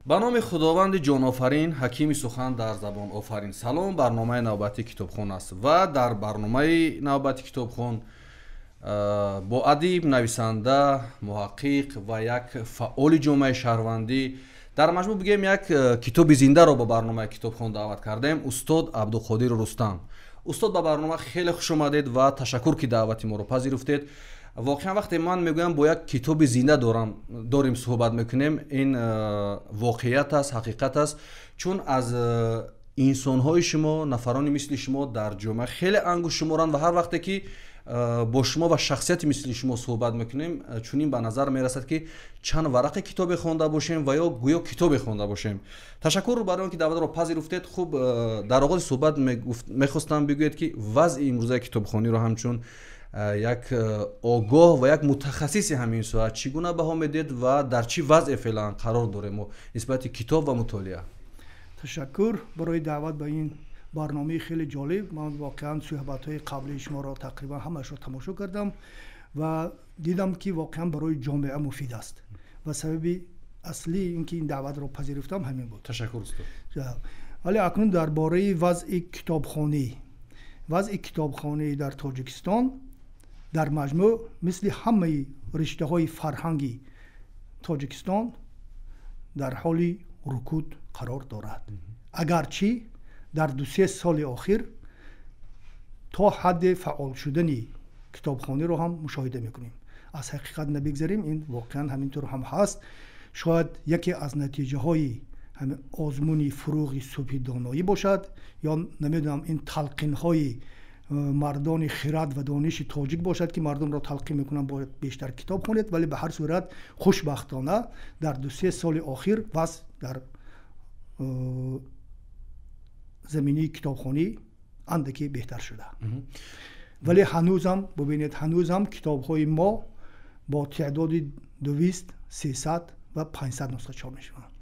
ба номи худованди ҷонофарин ҳакими сухан дар забон офарин. Салом, барномаи навбати китобхон аст ва дар барномаи навбати китобхон бо адиб, нависанда, муҳаққиқ ва як фаъоли ҷомеаи шаҳрвандӣ дар маҷмӯъ бигем як китоби зиндаро ба барномаи китобхон даъват кардаем. Устод Абдуқодир Рустам. Устод, ба барнома хеле хуш омадед ва ташаккур ки даъвати моро пазируфтед. Воқеан вақте ман мегӯям бо як китоби зинда дорим суҳбат мекунем, ин воқеият аст, ҳақиқат аст, чун аз инсонҳои шумо, нафарони мисли шумо дар ҷомеа хеле ангуш шуморанд ва ҳар вақте ки бо шумо ва шахсияти мисли шумо суҳбат мекунем, чунин ба назар мерасад ки чанд варақи китобе хонда бошем ва ё гӯё китобе хонда бошем. Ташаккур барои он ки даъватро пазируфтед. Хуб, дар оғози суҳбат мехостам бигӯед ки вазъи имрӯзаи китобхониро ҳамчун як огоҳ ва як мутахассиси ҳамин соат чӣ гуна баҳо медиҳед ва дар чӣ вазъе феълан қарор дорем мо нисбати китоб ва мутолиа? ташаккур барои даъват ба ин барномаи хеле ҷолиб. Ман воқеан суҳбатҳои қаблии шуморо тақрибан ҳамаашро тамошо кардам ва дидам ки воқеан барои ҷомеа муфид аст ва сабаби аслии ин ки ин даъватро пазируфтам ҳамин буд. Ташаккур устод. вале акнун дар бораи вазъи китобхонӣ дар Тоҷикистон дар маҷмӯъ мисли ҳамаи риштаҳои фарҳанги Тоҷикистон дар ҳоли рукуд қарор дорад. Агарчи дар 2-3 соли охир то ҳадди фаъол шудани китобхониро ҳам мушоҳида мекунем. Аз ҳақиқат набигзарем, ин воқеан ҳаминтур ҳам ҳаст. шояд яке аз натиҷаҳои ҳамин озмуни фуруғи субҳи доноӣ бошад, ё намедонам ин талқинҳои мардони хирад ва дониши тоҷик бошад ки мардумро талқин мекунанд бояд бештар китоб хонед. Вале ба ҳар сурат хушбахтона дар 2-3 соли охир вазъ дар заминаи китобхонӣ андаке беҳтар шуда. Вале ҳанӯзам бубинед, ҳанӯзам китобҳои мо бо теъдоди 200, 300 ва 500 нусха чоп мешаванд.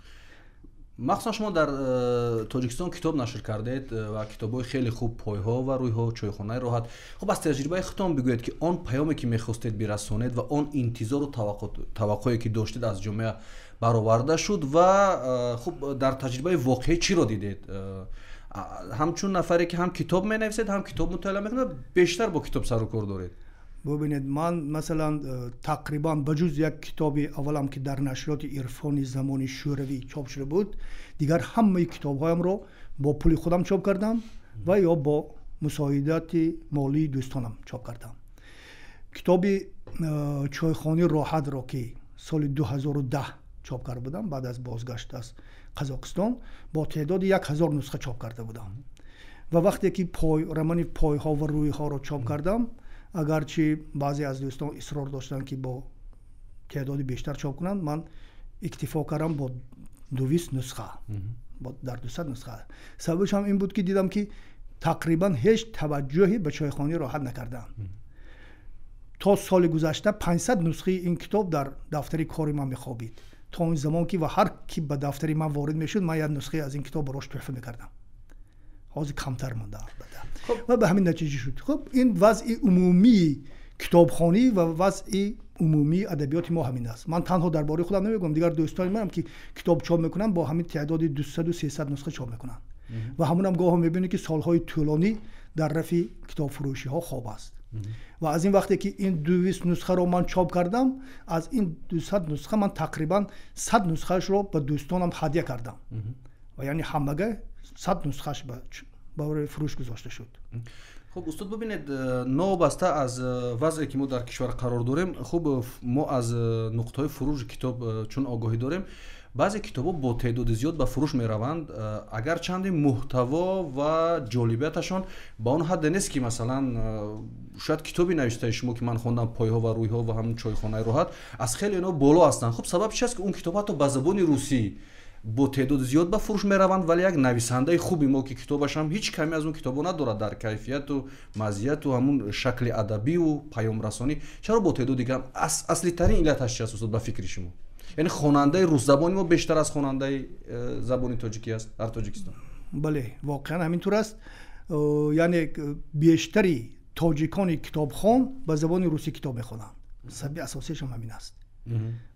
махсусан шумо дар Тоҷикистон китоб нашр кардед ва китобҳои хеле хуб, пойҳо ва рӯйҳо, чойхонаи роҳат. Хуб, аз таҷрибаи худтон бигӯед ки он паёме ки мехостед бирасонед ва он интизору таваққуе ки доштед аз ҷомеа бароварда шуд ва хуб, дар таҷрибаи воқеӣ чиро дидед? ҳамчун нафаре ки ҳам китоб менависед, ҳам китоб мутоалиа мекунед, бештар бо китоб сару кор доред? бубинед, ман масалан тақрибан ба ҷуз як китоби аввалам ки дар нашриёти ирфони замони шӯравӣ чоп шуда буд, дигар ҳамаи китобҳоямро бо пули худам чоп кардам ва ё бо мусоидати молии дӯстонам чоп кардам. Китоби чойхони роҳатро ки соли 2010 чоп карда будам, баъд аз бозгашт аз Қазоқистон, бо теъдоди 1000 нусха чоп карда будам. ва вақте ки романи пойҳо ва рӯйҳоро чоп кардам, агарчи баъзе аз дӯстон исрор доштанд ки бо теъдоди бештар чоп кунанд, ман иктифо кардам бо 200 нусха, дар 200 нусха. Сабабиш ҳам ин буд ки дидам ки тақрибан ҳеҷ таваҷҷӯҳи ба чойхони роҳат накардам. То соли гузашта 500 нусхаи ин китоб дар дафтари кори ман мехобид. То он замон ки ва ҳар ки ба дафтари ман ворид мешуд, ман як нусхаи аз ин китоб барош туҳфа мекардам. ҳозир камтар монда албатта. ва ба ҳамин натиҷа шуд. Хуб, ин вазъи умумии китобхонӣ ва вазъи умумии адабиёти мо ҳамин аст. Ман танҳо дар бораи худам намегӯям, дигар дӯстони манам ки китоб чоп мекунанд, бо ҳамин теъдоди 200-300 нусха чоп мекунанд. ва ҳамунам гоҳо мебинӣ ки солҳои тӯлонӣ дар рафи китобфурӯшиҳо хоб аст. ва аз ин вақте ки ин 200 нусхаро ман чоп кардам, аз ин 200 нусха ман тақрибан 100 нусхаашро ба дӯстонам ҳадя кардам. ва яъне ҳамага 100 нусхааш ба барои фурӯш гузошта шуд. хуб, устод, бубинед, новобаста аз вазъе ки мо дар кишвар қарор дорем, хуб, мо аз нуқтаҳои фурӯши китоб чун огоҳӣ дорем, баъзе китобҳо бо теъдоди зиёд ба фурӯш мераванд, агарчанде муҳтаво ва ҷолибияташон ба он ҳадде нест ки масалан шояд китоби навиштаи шумо ки ман хондам, пойҳо ва рӯйҳо ва ҳамн чойхонаи роҳат, аз хеле ино боло ҳастанд. Хуб, сабаб чи аст ки он китоб ҳатто ба забони русӣ бо теъдоди зиёд ба фурӯш мераванд, вале як нависандаи хуби мо ки китобаш ҳам ҳеҷ каме аз он китобо надорад дар кайфияту мазияту ҳамун шакли адабию паёмрасонӣ, чаро бо теъдоди кам? Аслитарин иллаташ чи аст устод ба фикри шумо? яъне хонандаи русзабони мо бештар аз хонандаи забони тоҷикӣ аст дар Тоҷикистон? бале, воқеан ҳаминтур аст. яъне бештари тоҷикони китобхон ба забони русӣ китоб мехонанд. сабаби асосиашам ҳамин аст.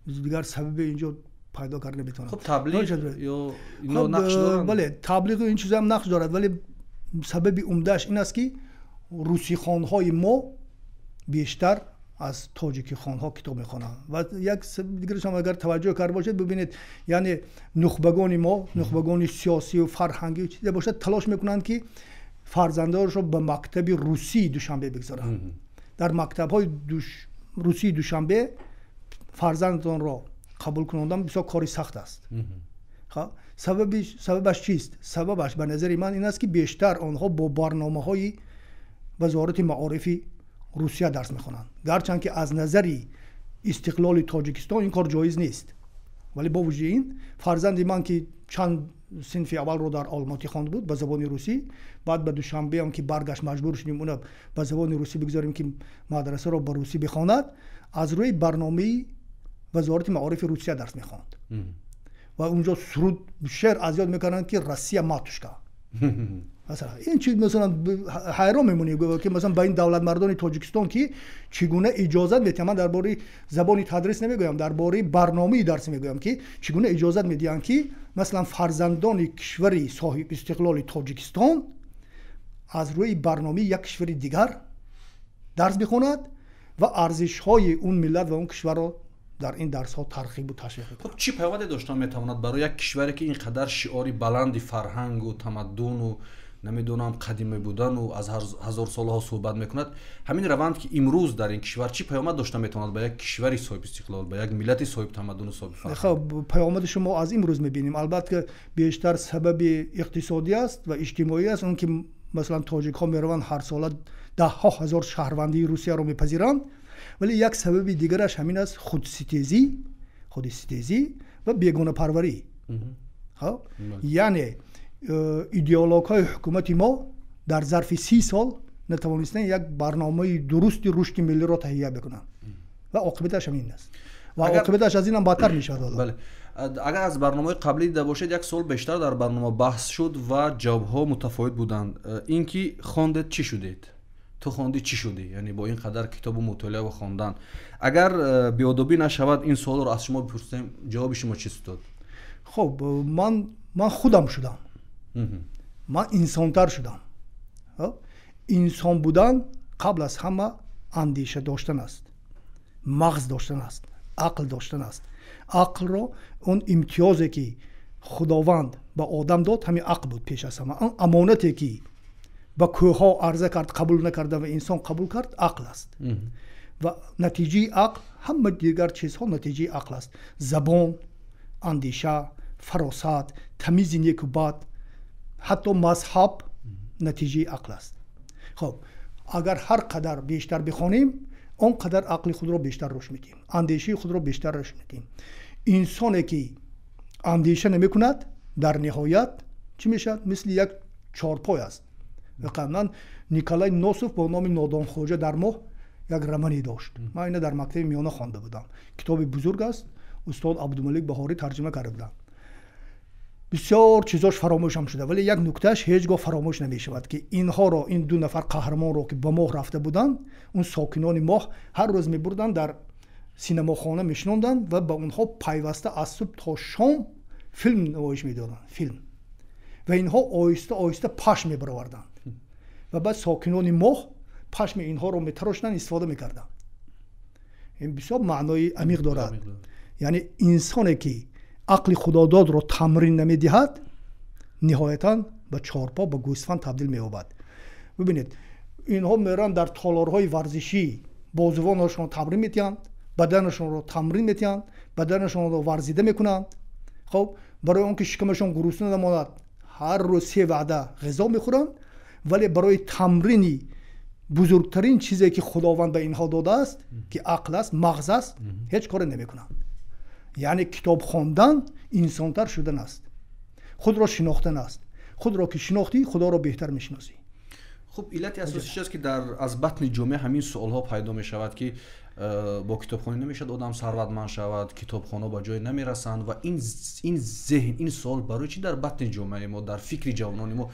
дигар сабаби инҷо пайдо карда метавонад. خب تبلیغ یا اینا نقش دارن؟ بله تبلیغ این چیزا هم نقش دارد، ولی سبب عمدهش این است که روسی خوانهای ما بیشتر از تاجیکی خوانها کتاب میخوانند و یک دیگه شما اگر توجه کرده باشید ببینید یعنی نخبگان ما، نخبگان سیاسی و فرهنگی و چیزی باشد تلاش میکنند که فرزندانش رو به مکتب روسی دوشنبه بگذارند. در مکتب‌های روسی دوشنبه فرزندان را قبول کناندن بسیار کاری سخت است. خب سببش چیست؟ سببش به نظر من این است که بیشتر آنها با برنامه‌های وزارت معارف روسیه درس میخوانند، گرچند که از نظر استقلال تاجیکستان این کار جایز نیست، ولی با وجود این فرزند من که چند صنف اول رو در آلماتی خواند بود به زبان روسی، بعد به دوشنبه هم که برگشت مجبور شدیم اون به زبان روسی بگذاریم که مدرسه رو به روسی بخواند، از روی برنامه وزارت معارف روسیه درس میخواند و اونجا سرود شعر از یاد میکنند که روسیه ماتوشکا. مثلا این چیز مثلا حیران میمونی که مثلا با این دولت مردان تاجیکستان که چگونه اجازت میدن، من درباره زبانی تدریس نمیگویم، درباره برنامه درس میگویم که چگونه اجازت میدن که مثلا فرزندان کشور صاحب استقلال تاجیکستان از روی برنامه یک کشور دیگر درس بخواند و ارزش های اون ملت و اون کشور رو در این درس ها ترغیب و تشویق کنند. خب چی پیامدی داشتن میتواند برای یک کشوری که اینقدر شعاری بلندی فرهنگ و تمدن و نمیدونم قدیمی بودن و از هزار سالها صحبت میکند، همین روند که امروز در این کشور چی پیامد داشته میتواند به یک کشوری صاحب استقلال، به یک ملت صاحب تمدن و صاحب فرهنگ؟ خب پیامدش ما از امروز میبینیم، البته بیشتر سبب اقتصادی است و اجتماعی است، اون که مثلا تاجیک ها میروند هر سال ده ها هزار شهروندی روسیه رو میپذیرند، ولی یک سبب دیگرش همین است خودستیزی و بیگانه پروری. خب یعنی ایدئولوژی های حکومت ما در ظرف 30 سال نتوانستن یک برنامه درستی رشد ملی را تهیه بکنن و عاقبتش همین است و عاقبتش از این هم بدتر میشه. بله اگر از برنامه قبلی دیده باشید یک سال بیشتر در برنامه بحث شد و جوابها متفاوت بودند. اینکه خواندید چی شدید؟ تو خوندی چی شدی؟ یعنی با این قدر کتاب مطالعه و خواندن اگر بیادبی نشود این سوال رو از شما بپرسیم جواب شما چیست داد؟ خب من خودم شدم، من انسانتر شدم. انسان بودن قبل از همه اندیشه داشتن است، مغز داشتن است، عقل داشتن است. عقل رو اون امتیازی که خداوند به آدم داد همین عقل بود پیش از همه. اون امانتی که با کوه ها عرضه کرد قبول نکرده و انسان قبول کرد عقل است و نتیجه عقل همه دیگر چیزها نتیجه عقل است. زبان، اندیشه، فراست، تمیز نیک و بد، حتی مذهب نتیجه عقل است. خب اگر هر قدر بیشتر بخوانیم اون قدر عقل خود را بیشتر رشد میدیم، اندیشه خود را بیشتر رشد میدیم. انسانی که اندیشه نمی کند در نهایت چی میشد؟ مثل یک چارپای است. قبلا نیکولای نوسوف با نام نادان خوجه در ماه یک رمانی داشت. من اینو در مکتب میانه خوانده بودم. کتاب بزرگ است، استاد عبدالملک بهاری ترجمه کرده بودن. بسیار چیزاش فراموش هم شده، ولی یک نکتهش هیچگاه فراموش نمیشود که اینها را، این دو نفر قهرمان را که به ماه رفته بودند، اون ساکنان ماه هر روز میبردن در سینماخانه میشنوندن و به اونها پیوسته از صبح تا شام فیلم نمایش میدادن، فیلم، و اینها آهسته آهسته پشم میبروردند و بعد ساکنان ماه پشم اینها رو میتراشتن، استفاده میکردن. این بسیار معنای عمیق دارد. یعنی انسانی که عقل خداداد رو تمرین نمیدهد نهایتاً به چارپا، به گوسفند تبدیل مییابد. ببینید اینها میرن در تالارهای ورزشی بازوانشون رو تمرین میدهند، بدنشون رو تمرین میدهند، بدنشون رو ورزیده میکنند. خب برای اون که شکمشون گرسنه نماند هر روز 3 وعده غذا میخورند، ولی برای تمرینی بزرگترین چیزی که خداوند به اینها داده است که عقل است، مغز است، هیچ کاری نمیکنند. یعنی کتاب خواندن انسانتر شدن است، خود را شناختن است. خود را که شناختی خدا را بهتر میشناسی. خب علت اساسیش است که در از بطن جامعه همین سوال ها پیدا می شود که با کتابخوانی نمیشد آدم ثروتمند شود، کتابخانه با جای نمیرسند و این ذهن، این سوال برای چی در بطن جامعه ما، در فکر جوانان ما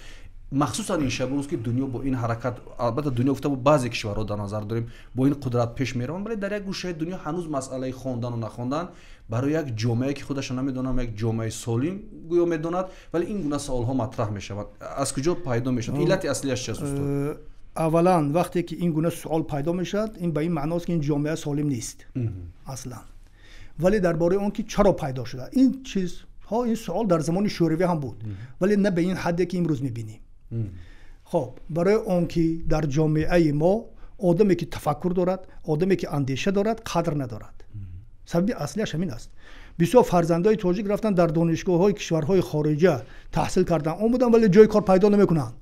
махсусан ин шабрӯз ки дунё бо ин ҳаракат албатта дунё гуфта бо баъзе кишварҳо дар назар дорем бо ин қудрат пеш мераванд вале дар як гӯшаи дунё ҳанӯз масъалаи хондану нахондан барои як ҷомеае ки худашро намедонам як ҷомеаи солим гӯё медонад вале ин гуна суолҳо матраҳ мешавад. Аз куҷо пайдо мешавад? Иллати аслияш чист устод? аввалан вақте ки ин гуна суол пайдо мешавад ин ба ин маъност ки ин ҷомеа солим нест аслан. вале дар бораи он ки чаро пайдо шуда ин чизҳо ин суол дар замони шӯравӣ ҳам буд вале на ба ин ҳадде ки имрӯз мебинем. خب برای اون که در جامعه ما آدمی که تفکر دارد آدمی که اندیشه دارد قدر ندارد. سبب اصلیش همین است. بسیار فرزندای تاجیک رفتن در دانشگاه‌های کشورهای خارجی تحصیل کردن اومدن ولی جای کار پیدا نمیکنن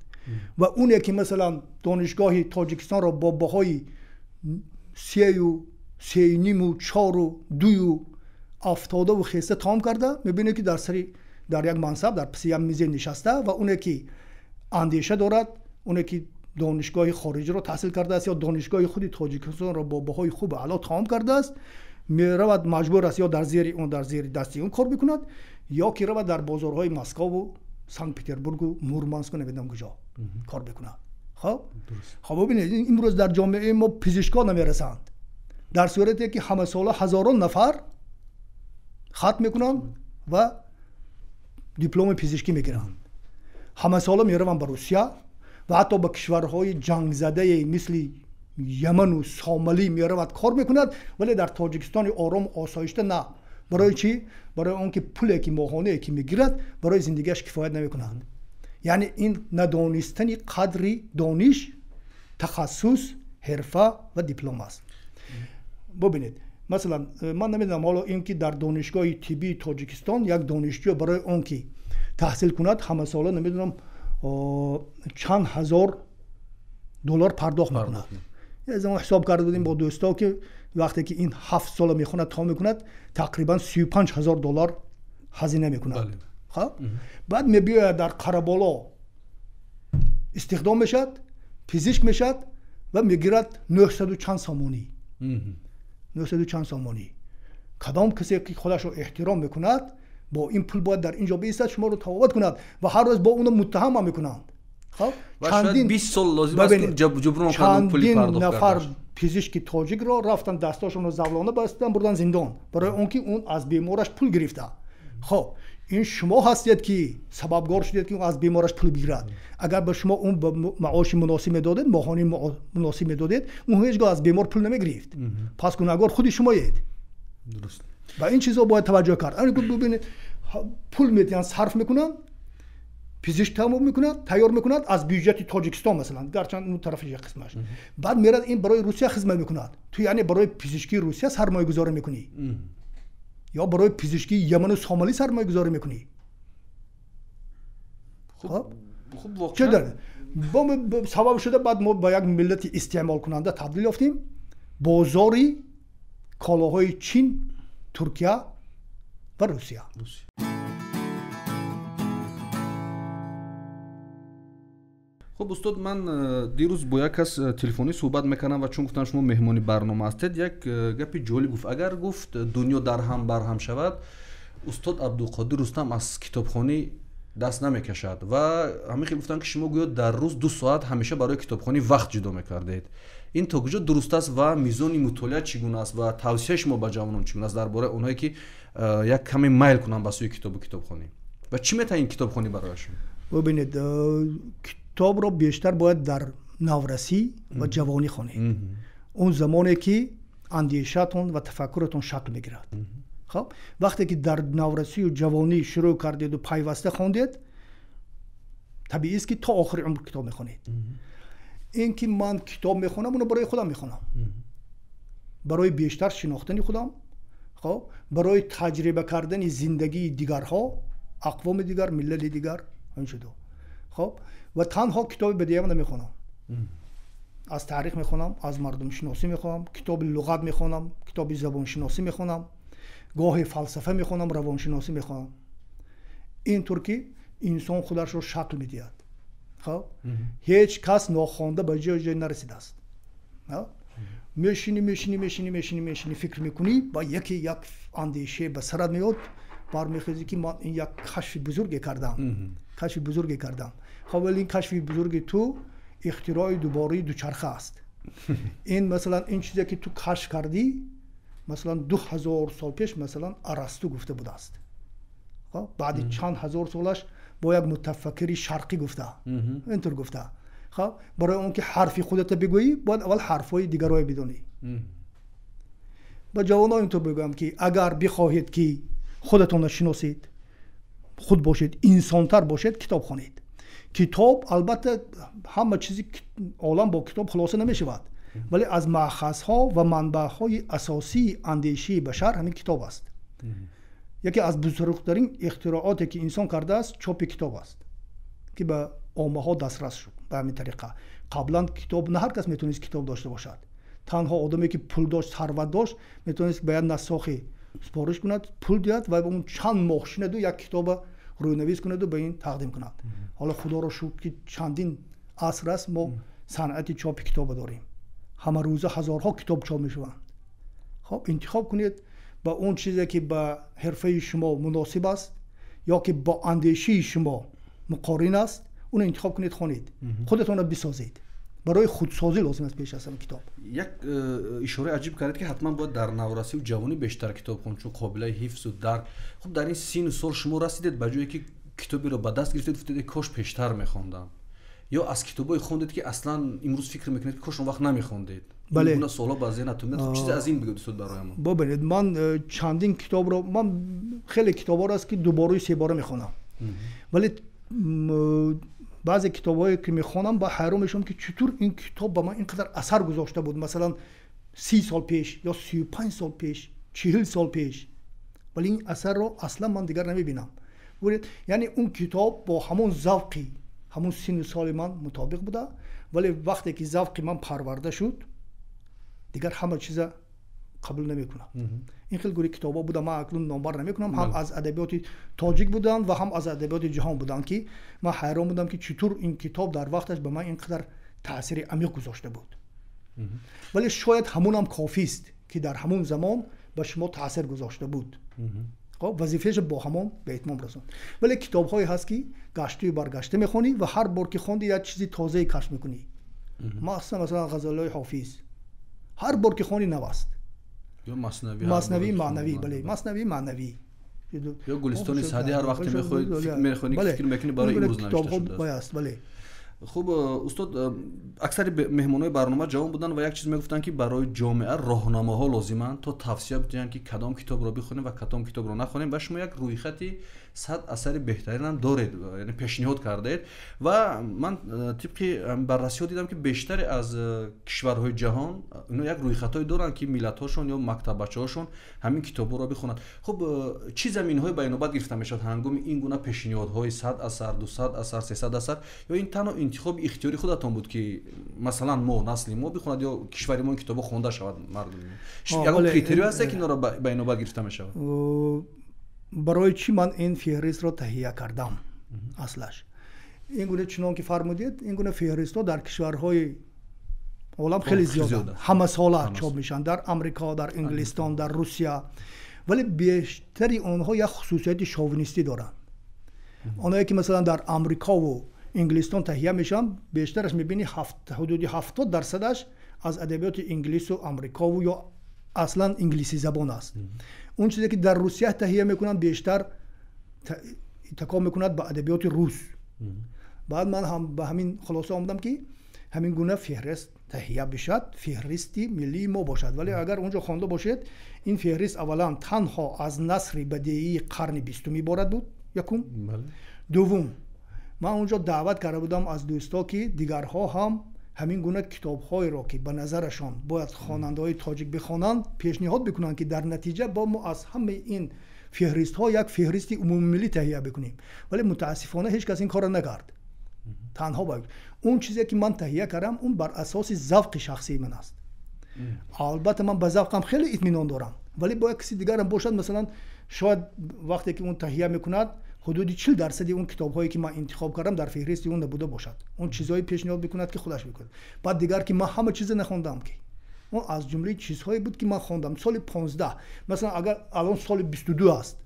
و اونی که مثلا دانشگاه تاجیکستان را با بهای 3 و 3.5 و 4 و 2 و 70 و خیسته تمام کرده میبینه که در یک منصب در پس یک میز نشسته و اونی که اندیشه دارد اونی که دانشگاه خارجی را تحصیل کرده است یا دانشگاه خود تاجیکستان را با بهای خوب اعلی تمام کرده است میرود مجبور است یا در زیر دستی اون کار بکند یا که رود در بازارهای مسکو و سنت پترزبورگ و مورمانسک نمیدونم کجا کار بکند. خب ببینید امروز در جامعه ما پزشکان نمیرسند در صورتی که همه ساله هزاران نفر ختم میکنند و دیپلم پزشکی میگیرند. همه ساله میروند به روسیه و حتی به کشورهای جنگ زده مثل یمن و سومالی میرود کار میکند ولی در تاجیکستان آرام آسایشته نه. برای چی؟ برای آنکه پولی که ماهانه که میگیرد برای زندگیش کفایت نمیکنند. یعنی این ندانستن قدری دانش، تخصص، حرفه و دیپلم است. ببینید مثلا من نمیدونم حالا این که در دانشگاه طبی تاجیکستان یک دانشجو برای آنکه تحصیل کند همه ساله نمیدونم چند هزار دلار پرداخت میکند. یه زمان حساب کرده بودیم با دوستا که وقتی که این 7 سال میخوند تا میکند تقریبا 35,000 دلار هزینه میکند. خب بعد میبیاید در قره‌بالا استخدام میشد پزشک میشد و میگیرد 900 و چند سامانی. 900 و چند سامانی. کدام کسی که خودش رو احترام میکند با این پول باید در اینجا بیستد شما رو تفاوت کند و هر روز با اون متهم هم میکنند. خب چندین 20 سال لازم است که جبران کنند پولی پرداخت نفر پزشک تاجیک را رفتن دستاشون رو زولانه بستن بردن زندان برای اونکه اون از بیمارش پول گرفته. خب این شما هستید که سببگار شدید که اون از بیمارش پول بگیرد. اگر به شما اون معاش مناسب میدادید ماهانه مناسب میدادید اون هیچگاه از بیمار پول نمیگرفت. پس گناهکار خود شمایید. درست. با این چیزا باید توجه کرد. ببینید پول میتونن صرف میکنن پزشک تمام میکنند تیار میکنند از بودجه تاجیکستان مثلا گرچند اون طرف یک قسمش بعد میرد این برای روسیه خدمت میکند تو یعنی برای پزشکی روسیه سرمایه گذاری میکنی یا برای پزشکی یمن و سومالی سرمایه گذاری میکنی. خب واقعا چه داره سبب شده بعد ما با یک ملت استعمال کننده تبدیل یافتیم. بازاری کالاهای چین، ترکیه و روسیه. خب استاد من دیروز با یک کس تلفنی صحبت میکنم و چون گفتن شما مهمانی برنامه هستید یک گپی جالب گفت. اگر گفت دنیا در هم بر هم شود استاد عبدالقادر رستم از کتابخوانی دست نمیکشد و همین خیلی گفتن که شما گویا در روز 2 ساعت همیشه برای کتابخوانی وقت جدا میکردید. این تا کجا درست است و میزان مطالعه چگونه است و توصیه شما به جوانان چگونه است درباره اونایی که یک کمی میل کنن به سوی کتاب و کتابخوانی و چی میتونه این کتابخوانی برایشون؟ ببینید کتاب را بیشتر باید در نورسی و جوانی خوانید. اون زمانی که اندیشتون و تفکرتون شکل میگیرد. خب وقتی که در نورسی و جوانی شروع کردید و پیوسته خواندید طبیعی است که تا آخر عمر کتاب میخوانید. این که من کتاب میخونم اونو برای خودم میخونم برای بیشتر شناختن خودم. خب برای تجربه کردن زندگی دیگرها اقوام دیگر ملل دیگر این شده. خب و تنها کتاب به دیگه نمیخونم. از تاریخ میخونم، از مردم شناسی میخونم، کتاب لغت میخونم، کتاب زبان شناسی میخونم، گاهی فلسفه میخونم، روان شناسی میخونم. اینطور که انسان خودش رو شکل میدهد. خب هیچ کس ناخوانده به جای نرسیده است. میشینی فکر میکنی با یک اندیشه به سرت میاد برمیخیزی که من این یک کشف بزرگی کردم. کشف بزرگی کردم. خب ولی این کشف بزرگی تو اختراع دوباره دوچرخه است. این مثلا این چیزی که تو کشف کردی مثلا 2000 سال پیش مثلا ارسطو گفته بوده است. خب بعد چند هزار سالش با یک متفکری شرقی گفته. اینطور گفته. خب برای اون که حرفی خودت بگویی باید اول حرفای دیگر رو بدونی. با جوانان اینطور بگم که اگر بخواهید که خودتون شناسید، خود باشید، انسان‌تر باشید، کتاب خوانید. کتاب البته همه چیزی عالم با کتاب خلاصه نمی‌شود، ولی از مأخذها و منبع‌های اساسی اندیشه بشر همین کتاب است. یکی از بزرگترین اختراعاتی که انسان کرده است چاپ کتاب است که به عامه‌ها دسترس شد. به همین طریقه قبلا کتاب نه هر کس میتونست کتاب داشته باشد. تنها آدمی که پول داشت، ثروت داشت، میتونست باید نساخی سپارش کند، پول دهد و اون چند ماه شنید و یک کتاب رونویس کند و به این تقدیم کند. حالا خدا را شکر که چندین عصر است ما صنعت چاپ کتاب داریم. همه روزه هزارها کتاب چاپ میشوند. خب انتخاب کنید با اون چیزی که با حرفه شما مناسب است یا که با اندیشه شما مقارن است، اون انتخاب کنید، خوانید. خودتون را بسازید. برای خودسازی لازم است پیش از همه کتاب. یک اشاره عجیب کردید که حتما باید در نورسی و جوانی بیشتر کتاب خوند چون قابل حفظ و درک. خب در این سین و سال شما رسیدید به جایی که کتابی رو به دست گرفتید گفتید کاش پیشتر می‌خوندم، یا از کتابای خوندید که اصلا امروز فکر میکنید که کاش اون وقت نمی‌خوندید؟ بله. اون سوالا با ذهنتون میاد. خب چیز از این بگید استاد برای ما. ببینید من چندین کتاب رو، من خیلی کتابا رو است که دوباره سه بار می‌خونم. ولی بعضی کتابایی که میخوانم با حیران میشم که چطور این کتاب با من اینقدر اثر گذاشته بود، مثلا 30 سال پیش یا 35 سال پیش، 40 سال پیش، ولی این اثر رو اصلا من دیگر نمیبینم. یعنی اون کتاب با همون ذوقی، همون سن و سال من مطابق بوده، ولی وقتی که ذوق من پرورده شد دیگر همه چیز قبول نمیکنم. این خیلی گوری کتابا بوده، من اکنون نامبر نمیکنم، هم از ادبیات تاجیک بودن و هم از ادبیات جهان بودن که من حیران بودم که چطور این کتاب در وقتش به من اینقدر تاثیر عمیق گذاشته بود. ولی شاید همون هم کافی است که در همون زمان به شما تاثیر گذاشته بود. خب وظیفه‌اش با همون به اتمام رسوند. ولی کتاب‌هایی هست که گشته و برگشته می‌خونی و هر بار که خوندی یک چیزی تازه کشف می‌کنی. مثلا غزل‌های حافظ هر بار که خوانی نوست. یا مثنوی معنوی، بله مثنوی معنوی، یا گلستان سعدی هر وقت میخوید میخونید فکر میکنید برای امروز نوشته شده است. بله. خب استاد اکثر مهمانای برنامه جوان بودن و یک چیز میگفتن که برای جامعه راهنماها لازمن تا توصیه بدن که کدام کتاب رو بخونیم و کدام کتاب رو نخونیم و شما یک رویخطی 100 اثر بهترین هم دارید، یعنی پیشنهاد کردید و من طبق بررسی دیدم که بیشتر از کشورهای جهان اینا یک رویخطای دارن که ملت‌هاشون یا مکتب بچه‌هاشون همین کتابا رو بخونن. خب چه زمین‌های بین‌الملل گرفته میشد هنگام این گونه پیشنهادهای 100 اثر، 200 اثر، 300 اثر، یا این تنها انتخاب اختیاری خودتون بود که مثلا ما نسل ما بخوند یا کشور ما این کتابو خونده شود مردم؟ یک کریتریوم هست که اینا رو بین‌الملل گرفته میشه؟ برای چی من این فهرست را تهیه کردم؟ اصلش این گونه چنان که فرمودید این گونه فهرست ها در کشورهای عالم خیلی زیاده، همه ساله چاپ میشن، در امریکا، در انگلستان، در روسیه، ولی بیشتری اونها یک خصوصیت شاونیستی دارن. اونایی که مثلا در امریکا و انگلستان تهیه میشن بیشترش میبینی حدودی 70% از ادبیات انگلیس و امریکا و یا اصلا انگلیسی زبان است. اون چیزی که در روسیه تهیه میکنن بیشتر تکیه میکند به ادبیات روس. بعد من هم به همین خلاصه آمدم که همین گونه فهرست تهیه بشد، فهرستی ملی ما باشد. ولی اگر اونجا خوانده باشید این فهرست اولا تنها از نثر بدیعی قرن 20 میبارد بود، یکم. دوم من اونجا دعوت کرده بودم از دوستا که دیگرها هم همین گونه کتاب‌های را که به نظرشان باید خواننده‌های تاجیک بخوانند پیشنهاد بکنند که در نتیجه با ما از همه این فهرست‌ها یک فهرستی عمومی ملی تهیه بکنیم. ولی متاسفانه هیچ کس این کار نکرد. تنها باید اون چیزی که من تهیه کردم اون بر اساس ذوق شخصی من است. البته من به ذوقم خیلی اطمینان دارم، ولی باید کسی دیگر هم باشد مثلا شاید وقتی که اون تهیه میکند حدودی 40% اون کتاب‌هایی که من انتخاب کردم در فهرست اون نبوده باشد. اون چیزایی پیشنهاد میکند که خودش بکنه. بعد دیگر که من همه چیز نخوندم که اون از جمله چیزهایی بود که من خوندم سال 15. مثلا اگر الان سال 22 است،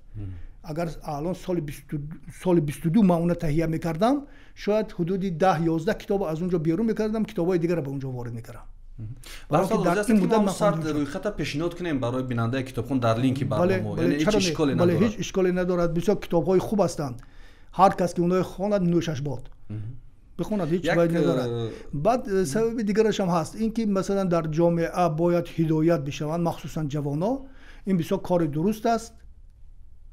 اگر الان سال 22 من اون تهیه میکردم شاید حدودی 10-11 کتاب از اونجا بیرون میکردم، کتابای دیگه رو به اونجا وارد میکردم. برای در این مدت ما سرد روی خط پیشنهاد کنیم برای بیننده کتابخون در لینک برنامه، یعنی هیچ اشکالی نداره. هیچ اشکالی ندارد، بسیار کتاب‌های خوب هستند، هر کس که اونها خواند نوشش باد بخوند، هیچ وجهی ندارد. بعد سبب دیگرش هم هست، اینکه مثلا در جامعه باید هدایت بشوند، مخصوصا جوانا، این بسیار کار درست است،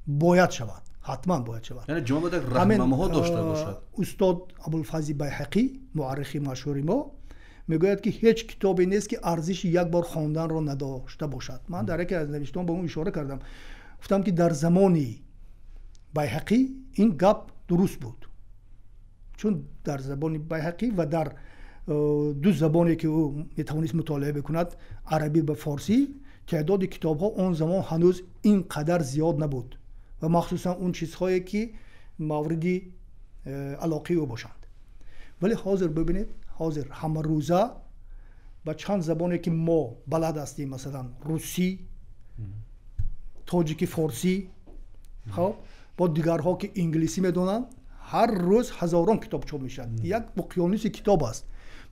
باید شود، حتما باید شود. یعنی جامعه باید راهنماها داشته باشد. استاد ابوالفضل بیهقی مورخ مشهور ما میگوید که هیچ کتابی نیست که ارزش یک بار خواندن را نداشته باشد. من در یکی از نوشته‌ام به اون اشاره کردم، گفتم که در زمانی بیهقی این گپ درست بود، چون در زبان بیهقی و در دو زبانی که او میتوانست مطالعه بکند، عربی و فارسی، تعداد کتاب ها اون زمان هنوز اینقدر زیاد نبود و مخصوصا اون چیزهایی که موردی علاقه او باشند. ولی حاضر ببینید، حاضر همه روزه با چند زبانی که ما بلد هستیم، مثلا روسی، تاجیکی، فارسی، خب با دیگرها که انگلیسی میدونن، هر روز هزاران کتاب چاپ میشن، یک اقیانوس کتاب است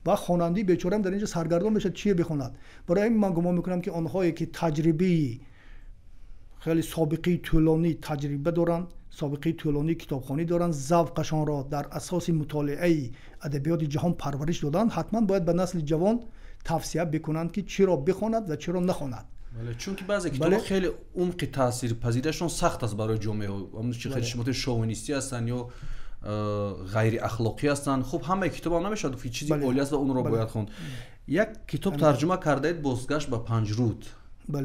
و خواننده بیچاره هم در اینجا سرگردان میشه چی بخوند. برای این من گمان میکنم که آنهایی که تجربه خیلی سابقه طولانی تجربه دارن، سابقه طولانی کتابخوانی دارن، ذوقشان را در اساس مطالعه ادبیات جهان پرورش دادن، حتما باید به نسل جوان توصیه بکنند که چی را بخواند و چی را نخواند. بله، چون که بعضی کتاب‌ها خیلی عمق تاثیر پذیرشون سخت است برای جامعه، اون چه خیلی شمات شوونیستی هستن یا غیر اخلاقی هستن. خب همه کتاب هم نمیشه گفت چیزی اولی است و اون رو باید خوند. یک کتاب ترجمه کرده اید، بازگشت به پنجرود.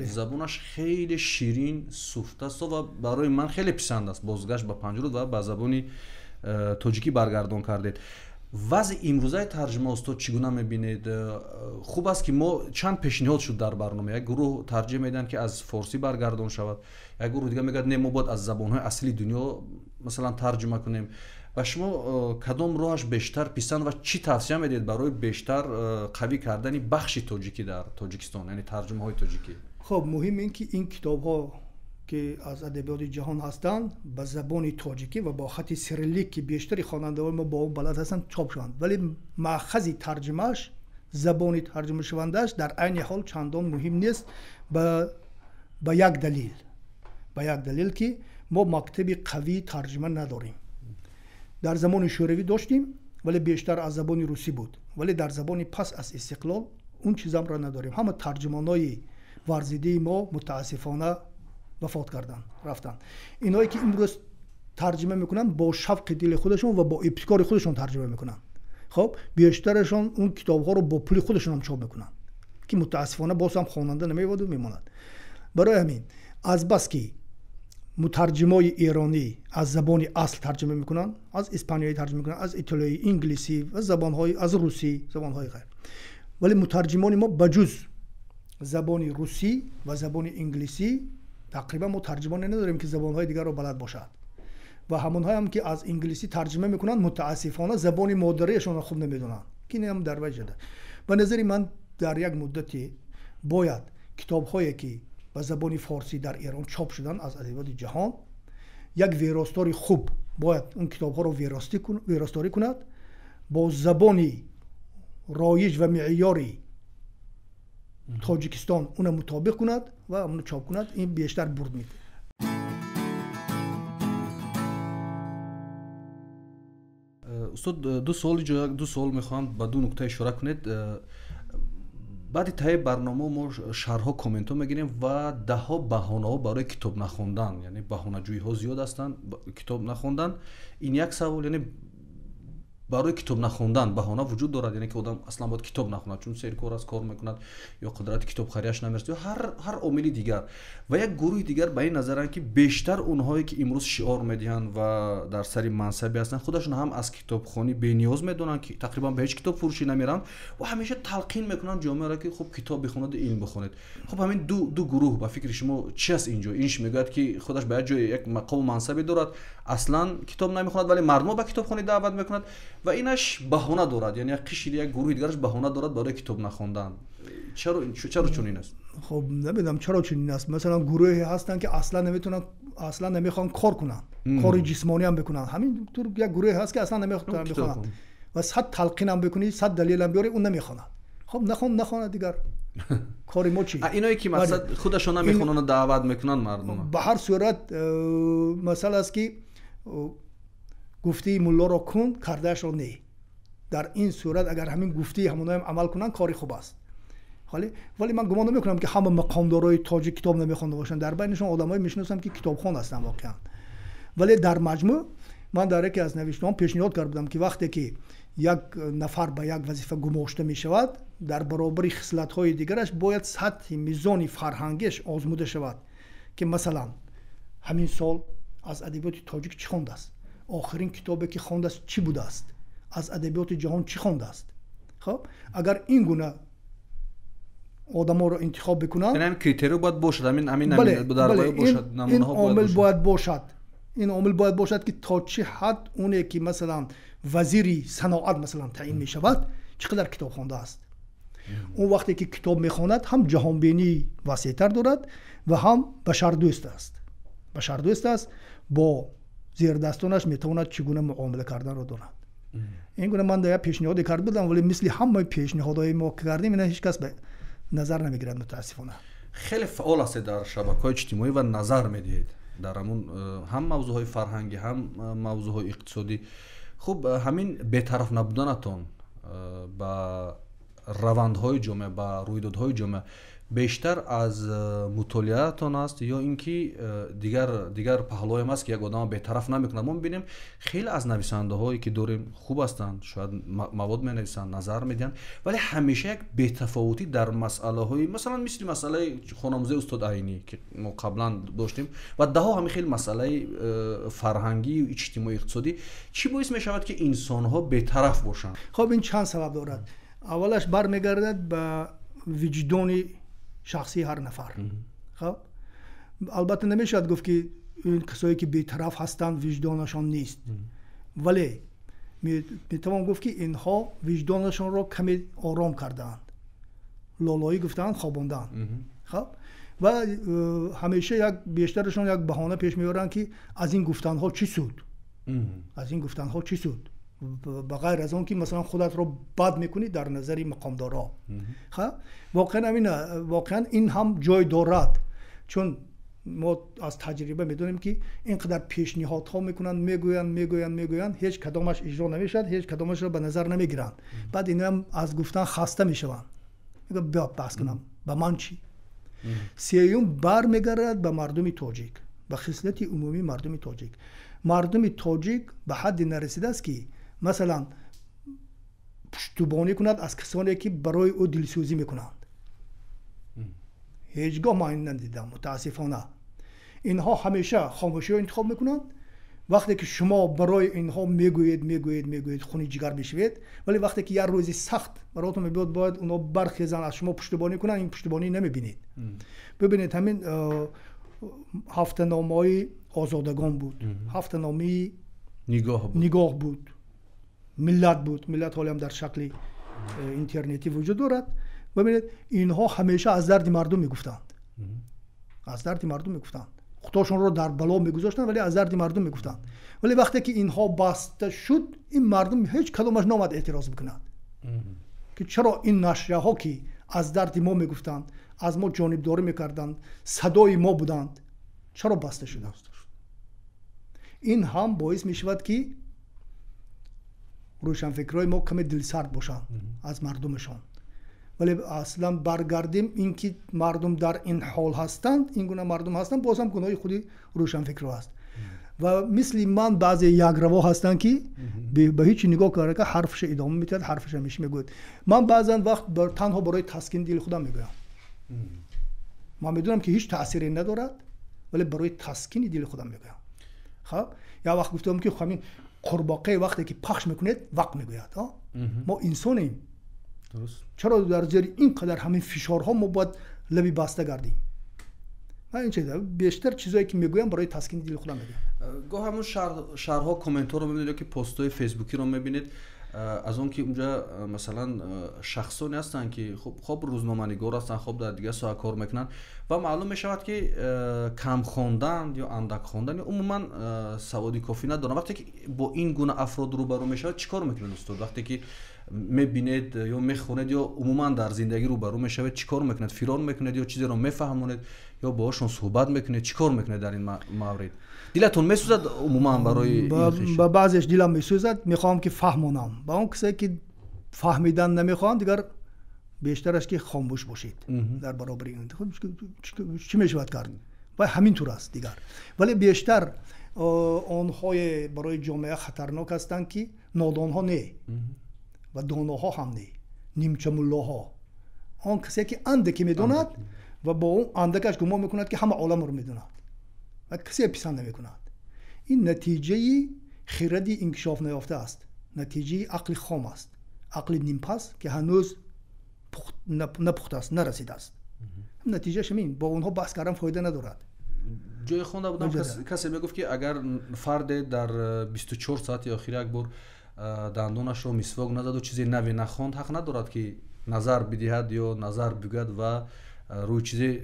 زبانش خیلی شیرین، سوفته است و برای من خیلی پسند است. بازگشت به پنجرود و به زبان تاجیکی برگردان کردید. وضع امروزه ترجمه استاد چگونه میبینید؟ خوب است که ما چند پیشنهاد شد در برنامه، یک گروه ترجمه میدن که از فارسی برگردان شود، یک گروه دیگه میگه نه ما باید از زبان‌های اصلی دنیا مثلا ترجمه کنیم. و شما کدام راهش بیشتر پسند و چی توصیه میدید برای بیشتر قوی کردن بخش تاجیکی در تاجیکستان، یعنی ترجمه های تاجیکی؟ خب مهم این که این کتاب ها که از ادبیات جهان هستند به زبان تاجیکی و با خط سیریلیک که بیشتری خواننده‌های ما با اون بلد هستند چاپ شوند، ولی مأخذ ترجمهش، زبان ترجمه شوندهش در عین حال چندان مهم نیست به یک دلیل که ما مکتب قوی ترجمه نداریم. در زمان شوروی داشتیم ولی بیشتر از زبان روسی بود، ولی در زبان پس از استقلال اون چیزام را نداریم. همه ترجمانای ورزیده ما متاسفانه وفات کردن، رفتن. اینایی که امروز ترجمه میکنن با شوق دل خودشون و با ابتکار خودشون ترجمه میکنن. خب بیشترشون اون کتاب ها رو با پول خودشون هم چاپ میکنن که متاسفانه باز هم خواننده نمیاد و میماند. برای همین از بس که مترجمای ایرانی از زبان اصل ترجمه میکنن، از اسپانیایی ترجمه میکنن، از ایتالیایی، انگلیسی، از زبانهای از روسی، زبانهای غیر، ولی مترجمان ما بجز زبان روسی و زبان انگلیسی تقریبا ما ترجمان نداریم که زبانهای دیگر رو بلد باشد. و همونهایی هم که از انگلیسی ترجمه میکنن متاسفانه زبان مادریشون رو خوب نمیدونن که اینم در وجه ده. به نظر من در یک مدتی باید کتاب‌هایی که به زبان فارسی در ایران چاپ شدن از ادبیات جهان، یک ویراستاری خوب باید اون کتاب‌ها رو ویراستاری کند، با زبانی رایج و معیاری تاجیکستان اون مطابق کند و اون چاپ کند. این بیشتر برد میده. استاد دو سوال میخوام با دو نکته اشاره کنید. بعد تای برنامه ما شرح و کامنت ها میگیریم و ده ها بهانه ها برای کتاب نخوندن، یعنی بهانه جویی ها زیاد هستن. کتاب نخوندن این یک سوال، یعنی برای کتاب نخوندن بهانه وجود دارد، یعنی که آدم اصلا باید کتاب نخوند چون سیر کار از کار میکند یا قدرت کتاب خریدش نمیرسه یا هر عاملی دیگر. و یک گروه دیگر به این نظرن که بیشتر اونهایی که امروز شعار میدهند و در سری منصبی هستن خودشون هم از کتابخوانی بی‌نیاز میدونن که تقریبا به هیچ کتاب فروشی نمیرن و همیشه تلقین میکنن جامعه را که خب کتاب بخونید، علم بخونید. خب همین دو گروه با فکر شما چی است اینجا؟ اینش میگه که خودش به جای یک مقام منصبی دارد، اصلا کتاب نمیخوند ولی مردم به کتابخوانی دعوت میکند، و اینش بهانه دارد، یعنی قشر یک گروه دیگرش بهانه دارد برای کتاب نخوندن. چرا چنین است؟ خب نمیدونم چرا چنین است. مثلا گروهی هستن که اصلا نمیخوان کار کنن، کار جسمانی هم بکنن. همین طور یک گروه هست که اصلا نمیخوان بخونن و صد تلقین هم بکنی، صد دلیل هم بیاری، اون نمیخوانه. خب نخونه دیگر کاری ما چی؟ اینایی که مثلا خودشون نمیخونن دعوت میکنن مردم. به هر صورت مثلا است که گفتی مولا را کن، کردهش را نه. در این صورت اگر همین گفتی همونها هم عمل کنن کاری خوب است. ولی من گمان نمیکنم که همه مقامدارای تاجیک کتاب نمیخونده باشن. در بینشون آدمایی میشناسم که کتابخوان هستن واقعا. ولی در مجموع من در یکی از نوشته‌هام پیشنهاد کردم که وقتی که یک نفر به یک وظیفه گماشته می شود، در برابر خصلت‌های دیگرش باید سطح میزان فرهنگیش آزموده شود که مثلا همین سال از ادبیات تاجیک چی خوانده است، آخرین کتابی که خوانده است چی بوده است، از ادبیات جهان چی خوانده است. خب اگر این گونه آدم‌ها رو انتخاب بکنن، یعنی کریتریوم باید باشد، همین درباره باشد، نمونه‌ها این عامل باید باشد که تا چه حد اونه که مثلا وزیری صنعت مثلا تعیین می شود چقدر کتاب خوانده است. اون وقتی که کتاب می خواند هم جهان بینی وسیع‌تر دارد و هم بشردوست است. با زیر دستانش می تواند چگونه معامله کردن رو داند. این گونه من در پیشنهاد کرد بودم، ولی مثل همه پیشنهادهای ما که کردیم اینا هیچ کس به نظر نمیگیرد متاسفانه. خیلی فعال است در شبکه‌های اجتماعی و نظر میدهید در همون هم موضوعهای فرهنگی هم موضوعهای اقتصادی. خب همین بی‌طرف نبودنتون با روندهای جامعه، با رویدادهای جامعه بیشتر از مطالعه‌تان است یا اینکه دیگر پهلوی هم است که یک آدم بی‌طرف نمیکنه؟ ما می‌بینیم خیلی از نویسنده‌هایی که داریم خوب هستند، شاید مواد می‌نویسند، نظر میدن، ولی همیشه یک بی‌تفاوتی در مسئله‌های مثلا مثل مسئله خانموزه استاد عینی که ما قبلا داشتیم و ده‌ها همین خیلی مسئله فرهنگی و اجتماعی اقتصادی، چی باعث می‌شود که انسان‌ها بی‌طرف باشند؟ خب این چند سبب دارد. اولش برمیگردد به وجدان شخصی هر نفر. خب البته نمیشد گفت که این کسایی که بی‌طرف هستند وجدانشان نیست، ولی میتوان گفت که اینها وجدانشان را کمی آرام کردند، لالایی گفتند، خواباندند. خب و همیشه بیشترشان یک بهانه پیش میارن که از این گفتنها چی سود، به غیر از اون که مثلا خودت رو بد میکنی در نظر مقامدارا. خب واقعا این هم جای دارد، چون ما از تجربه میدونیم که اینقدر پیشنهادها میکنن، میگوین هیچ کدامش اجرا نمیشد، هیچ کدامش رو به نظر نمیگیرن. بعد اینا هم از گفتن خسته میشون، میگه بیا بس کنم به من چی. سیوم برمیگردد به مردم تاجیک، به خصلت عمومی مردم تاجیک به حد نرسیده است که مثلا پشتیبانی کند از کسانی که برای او دلسوزی میکنند. هیچگاه ما این ندیدم متاسفانه. اینها همیشه خاموشی رو انتخاب میکنند. وقتی که شما برای اینها میگویید خونی جگر میشوید، ولی وقتی که یه روزی سخت براتون میاد باید اونا برخیزن از شما پشتیبانی کنن، این پشتیبانی نمیبینید. ببینید همین هفته نامه‌های آزادگان بود، هفته نامه نگاه بود، ملت حالی هم در شکل اینترنتی وجود دارد. ببینید اینها همیشه از درد مردم میگفتند، خودشون رو در بلا میگذاشتن ولی از درد مردم میگفتند. ولی وقتی که اینها بسته شد، این مردم هیچ کدومش نامد اعتراض بکنند که چرا این نشریه ها که از درد ما میگفتند، از ما جانبداری میکردند، صدای ما بودند، چرا بسته شدند. این هم باعث میشود که روشنفکرای ما کمی دلسرد باشن از مردمشان. ولی اصلا برگردیم اینکه مردم در این حال هستند، این گونه مردم هستند، باز هم گناه خودی روشنفکرها است. و مثل من بعضی یک روا هستند که به هیچ نگاه کاره که حرفش ادامه میتید، حرفش همیشه میگوید. من بعضا وقت تنها برای تسکین دل خودم میگویم. من میدونم که هیچ تأثیری ندارد، ولی برای تسکین دل خودم میگویم. خب یا وقت گفتم که همین قورباغه وقتی که پخش میکنید وقت میگوید ما انسانیم، درست، چرا در زیر اینقدر همین فشارها ما باید لبی بسته گردیم. من این چیزا بیشتر چیزایی که میگویم برای تسکین دل خودم میگم. گاه همون شرح ها، کامنت ها رو میبینید که پست های فیسبوکی رو میبینید، از اون که اونجا مثلا شخصانی هستن که خب روزنامه‌نگار هستن، خب در دیگه ساحه کار میکنن و معلوم میشود که کم خواندن یا اندک خواندن عموما سوادی کافی ندارن. وقتی که با این گونه افراد روبرو میشود چیکار میکنید استاد؟ وقتی که میبینید یا میخونید یا عموما در زندگی روبرو میشوید چیکار میکنید؟ فرار میکنید یا چیزی رو میفهمونید یا باهاشون صحبت میکنید؟ چیکار میکنید در این مورد؟ دلتون میسوزد عموما برای با بعضیش دلم میسوزد، میخوام که فهمونم. با اون کسایی که فهمیدن نمیخوان دیگر بیشترش که خاموش باشید در برابر این. خب چی میشود کرد؟ و همین طور است دیگر. ولی بیشتر آنهای برای جامعه خطرناک هستند که نادانها نه و داناها هم نه، نیمچه ملاها، آن کسی که اندکی میدوند و با اون اندکش گمان میکند که همه عالم رو میدوند و کسی پسند نمیکند. این نتیجه خردی انکشاف نیافته است، نتیجه عقل خام است، عقل نیمپس که هنوز نپخته است، نرسیده است. نتیجهش همین. با اونها بحث کردن فایده ندارد. جای خونده بودم کسی میگفت که اگر فرد در 24 ساعت اخیر یک بار دندونش رو مسواک نزد و چیزی نوی نخواند، حق ندارد که نظر بدهد یا نظر بگوید و روی چیزی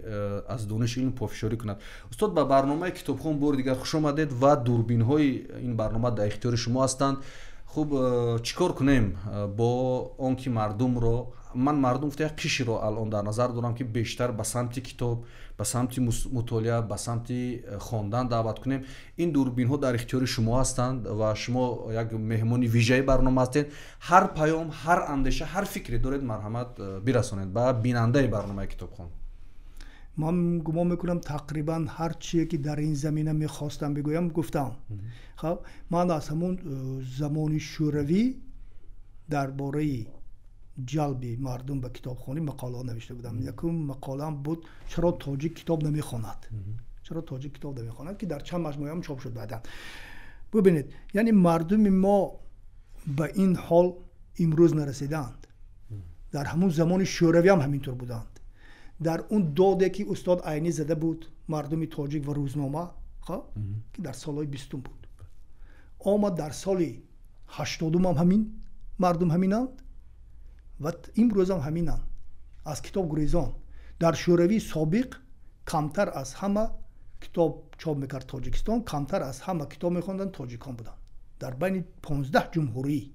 از دانش علم پافشاری کند. استاد، به برنامه کتابخوان بار دیگر خوش آمدید و دوربین های این برنامه در اختیار شما هستند. خب چیکار کنیم با آنکه مردم رو، من مردم یک قشری رو الان در نظر دارم که بیشتر به سمت کتاب، به سمت مطالعه، به سمت خواندن دعوت کنیم. این دوربین ها در اختیار شما هستند و شما یک مهمان ویژه برنامه هستید. هر پیام، هر اندیشه، هر فکری دارید مرحمت برسانید به بیننده برنامه کتابخوان. من گمان میکنم تقریبا هر چیزی که در این زمینه میخواستم بگویم گفتم. خب من از همون زمان شوروی درباره جلب مردم به کتابخوانی مقاله نوشته بودم. یکم مقاله بود چرا تاجیک کتاب نمیخواند، چرا تاجیک کتاب نمیخواند، که در چند مجموعه هم چاپ شد بعدا. ببینید، یعنی مردم ما به این حال امروز نرسیدند. در همون زمان شوروی هم همینطور بودند. در اون داده که استاد عینی زده بود مردم تاجیک و روزنامه، خب که در سالهای 20 بود، آمد در سال 80 هم همین مردم همینند و امروز هم همینند. از کتاب گریزان. در شوروی سابق کمتر از همه کتاب چاپ میکرد تاجیکستان، کمتر از همه کتاب میخوندن تاجیکان بودن در بین 15 جمهوری.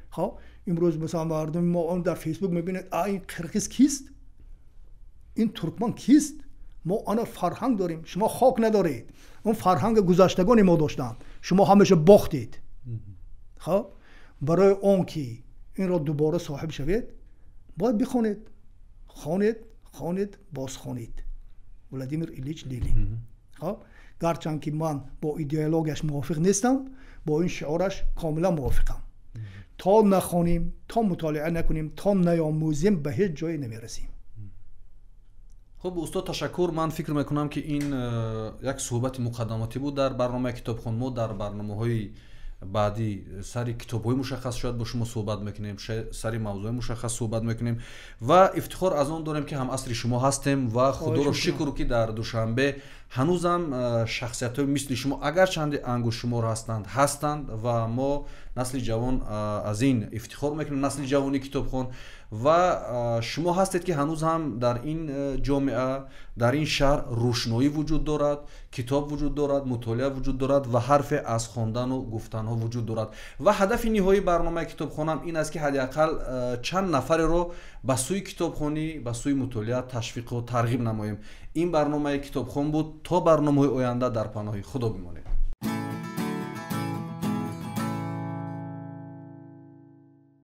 خب امروز مثلا مردم ما اون در فیسبوک میبینید این قرقیز کیست، این ترکمن کیست، ما آن فرهنگ داریم، شما خاک ندارید. اون فرهنگ گذشتگان ما داشتن، شما همیشه باختید. خب برای اون که این را دوباره صاحب شوید باید بخونید، خوانید باز خوانید. ولادیمیر ایلیچ لنین. خب گرچند که من با ایدئولوژیش موافق نیستم، با این شعارش کاملا موافقم. تا نخوانیم، تا مطالعه نکنیم، تا نیاموزیم به هیچ جایی نمیرسیم. خب استاد تشکر. من فکر میکنم که این یک صحبت مقدماتی بود در برنامه کتابخوان. ما در برنامه‌های بعدی سری کتاب‌های مشخص شاید با شما صحبت میکنیم، سری موضوع مشخص صحبت میکنیم و افتخار از آن داریم که هم عصر شما هستیم و خدا رو شکر که در دوشنبه هنوزم شخصیت‌های مثل شما اگر چند انگشت شمار هستند و ما نسل جوان از این افتخار میکنیم، نسل جوانی کتابخوان. و شما هستید که هنوز هم در این جامعه، در این شهر روشنایی وجود دارد، کتاب وجود دارد، مطالعه وجود دارد و حرف از خواندن و گفتن ها وجود دارد. و هدف نهایی برنامه کتابخوانم این است که حداقل چند نفر رو به سوی کتابخوانی، به سوی مطالعه تشویق و ترغیب نماییم. این برنامه کتابخوان بود. تا برنامه آینده در پناه خدا بمانید.